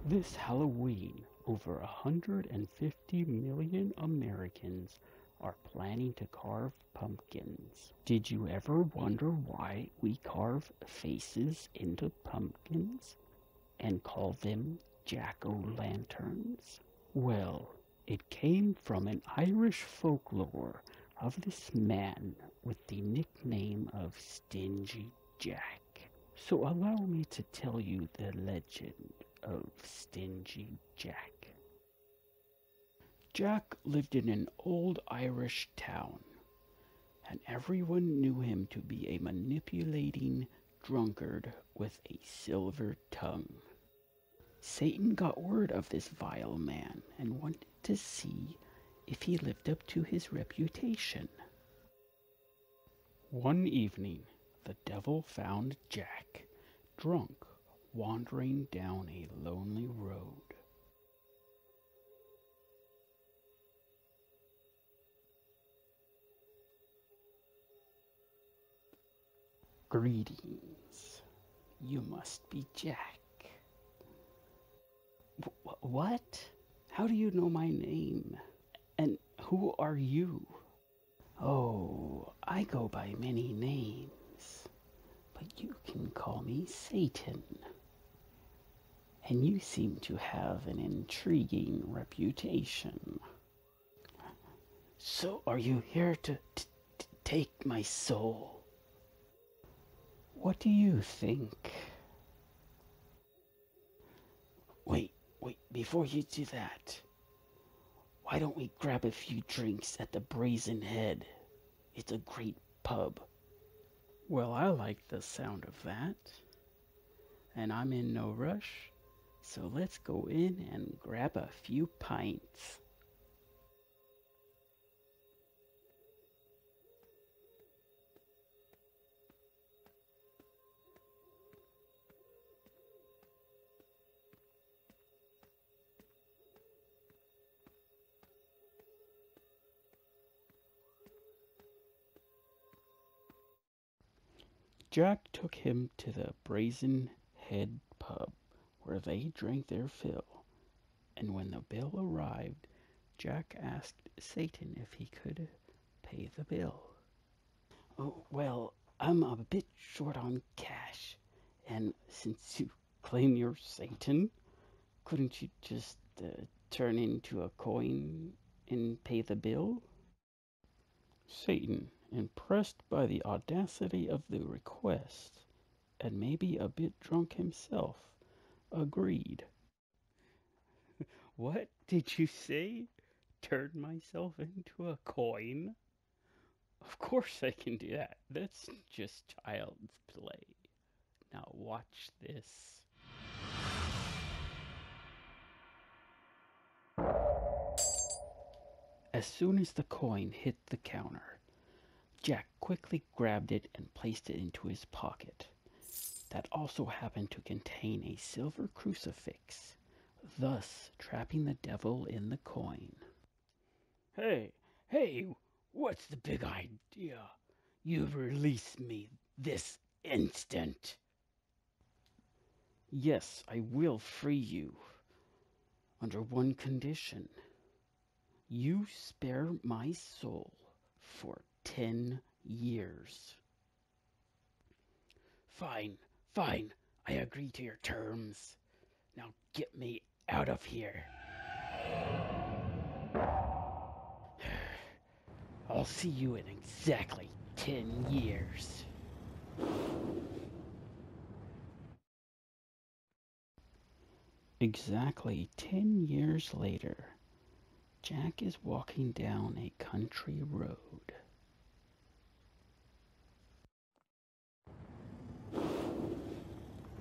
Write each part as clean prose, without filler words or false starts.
This Halloween, over 150 million Americans are planning to carve pumpkins. Did you ever wonder why we carve faces into pumpkins and call them jack-o'-lanterns? Well, it came from an Irish folklore of this man with the nickname of Stingy Jack. So allow me to tell you the legend of Stingy Jack. Jack lived in an old Irish town, and everyone knew him to be a manipulating drunkard with a silver tongue. Satan got word of this vile man and wanted to see if he lived up to his reputation. One evening, the devil found Jack, drunk, wandering down a lonely road. Greetings. You must be Jack. What? How do you know my name? And who are you? Oh, I go by many names, but you can call me Satan. And you seem to have an intriguing reputation. So are you here to take my soul? What do you think? Wait, before you do that, why don't we grab a few drinks at the Brazen Head? It's a great pub. Well, I like the sound of that. And I'm in no rush, so let's go in and grab a few pints. Jack took him to the Brazen Head pub, where they drank their fill, and when the bill arrived, Jack asked Satan if he could pay the bill. Oh, well, I'm a bit short on cash, and since you claim you're Satan, couldn't you just turn into a coin and pay the bill? Satan, impressed by the audacity of the request, and maybe a bit drunk himself, agreed. What did you say? Turn myself into a coin? Of course I can do that. That's just child's play. Now watch this. As soon as the coin hit the counter, Jack quickly grabbed it and placed it into his pocket. That also happened to contain a silver crucifix, thus trapping the devil in the coin. Hey, what's the big idea? You release me this instant. Yes, I will free you, under one condition. You spare my soul for 10 years. Fine, I agree to your terms. Now get me out of here. I'll see you in exactly 10 years. Exactly 10 years later, Jack is walking down a country road.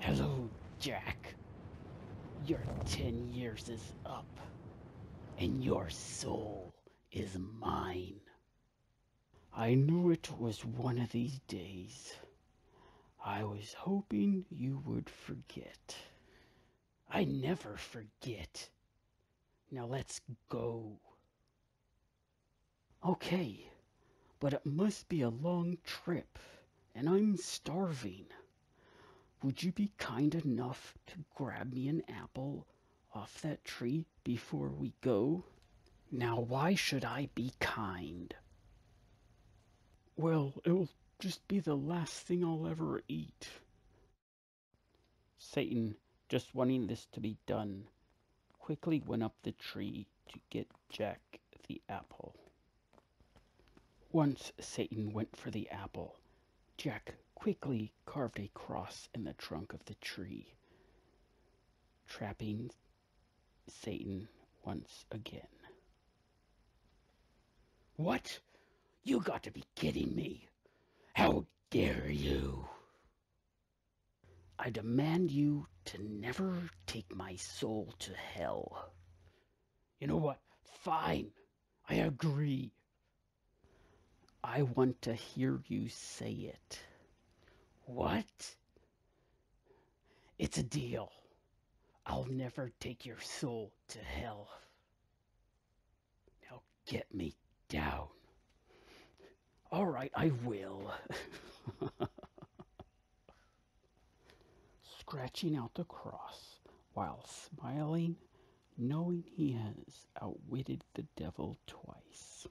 Hello, Jack. Your 10 years is up, and your soul is mine. I knew it was one of these days. I was hoping you would forget. I never forget. Now let's go. Okay, but it must be a long trip, and I'm starving. Would you be kind enough to grab me an apple off that tree before we go? Now, why should I be kind? Well, it'll just be the last thing I'll ever eat. Satan, just wanting this to be done, quickly went up the tree to get Jack the apple. Once Satan went for the apple, Jack quickly carved a cross in the trunk of the tree, trapping Satan once again. What? You got to be kidding me! How dare you! I demand you to never take my soul to hell. You know what? Fine. I agree. I want to hear you say it. What? It's a deal. I'll never take your soul to hell. Now get me down. All right, I will. Scratching out the cross while smiling, knowing he has outwitted the devil twice.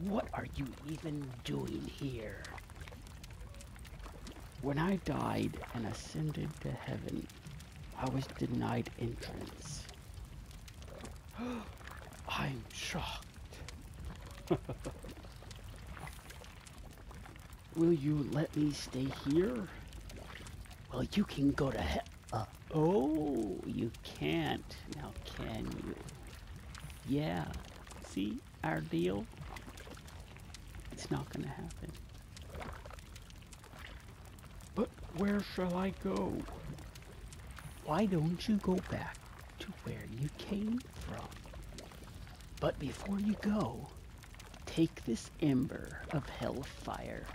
What are you even doing here? When I died and ascended to heaven, I was denied entrance. I'm shocked. Will you let me stay here? Well, you can go to hell. Oh, you can't. Now can you? Yeah. See our deal? It's not gonna happen. But where shall I go? Why don't you go back to where you came from? But before you go, take this ember of hellfire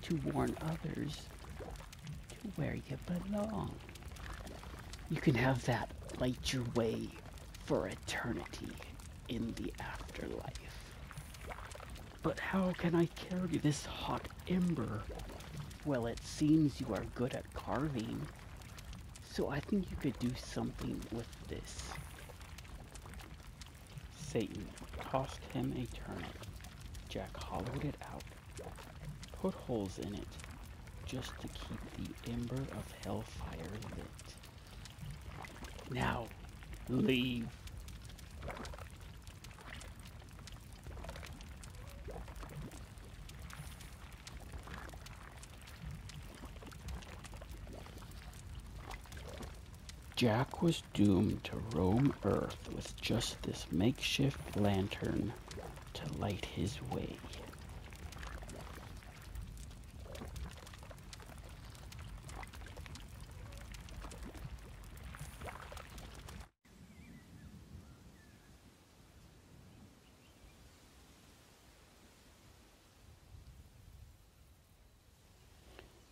to warn others to where you belong. You can have that light your way for eternity in the afterlife. But how can I carry this hot ember? Well, it seems you are good at carving, so I think you could do something with this. Satan tossed him a turnip. Jack hollowed it out, put holes in it, just to keep the ember of hellfire lit. Now, leave. Jack was doomed to roam Earth with just this makeshift lantern to light his way.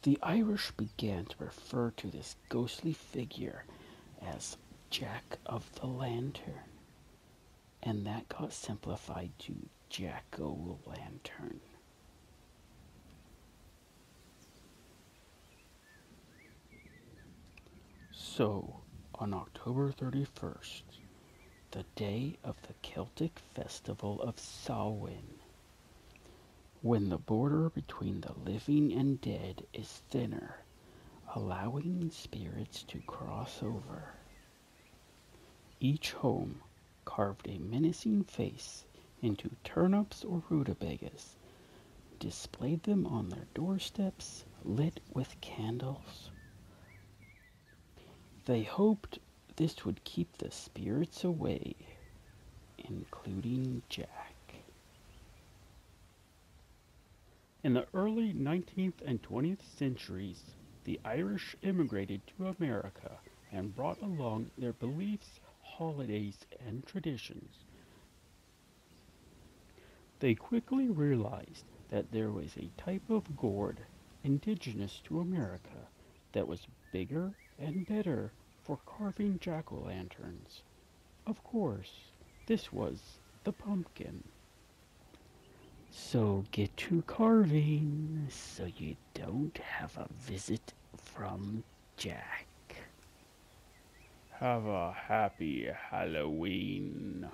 The Irish began to refer to this ghostly figure as Jack of the Lantern, and that got simplified to Jack-o'-lantern. So, on October 31st, the day of the Celtic festival of Samhain, when the border between the living and dead is thinner, allowing spirits to cross over. Each home carved a menacing face into turnips or rutabagas, displayed them on their doorsteps, lit with candles. They hoped this would keep the spirits away, including Jack. In the early 19th and 20th centuries, the Irish immigrated to America and brought along their beliefs, holidays, and traditions. They quickly realized that there was a type of gourd indigenous to America that was bigger and better for carving jack-o'-lanterns. Of course, this was the pumpkin. So get to carving so you don't have a visit from Jack. Have a happy Halloween.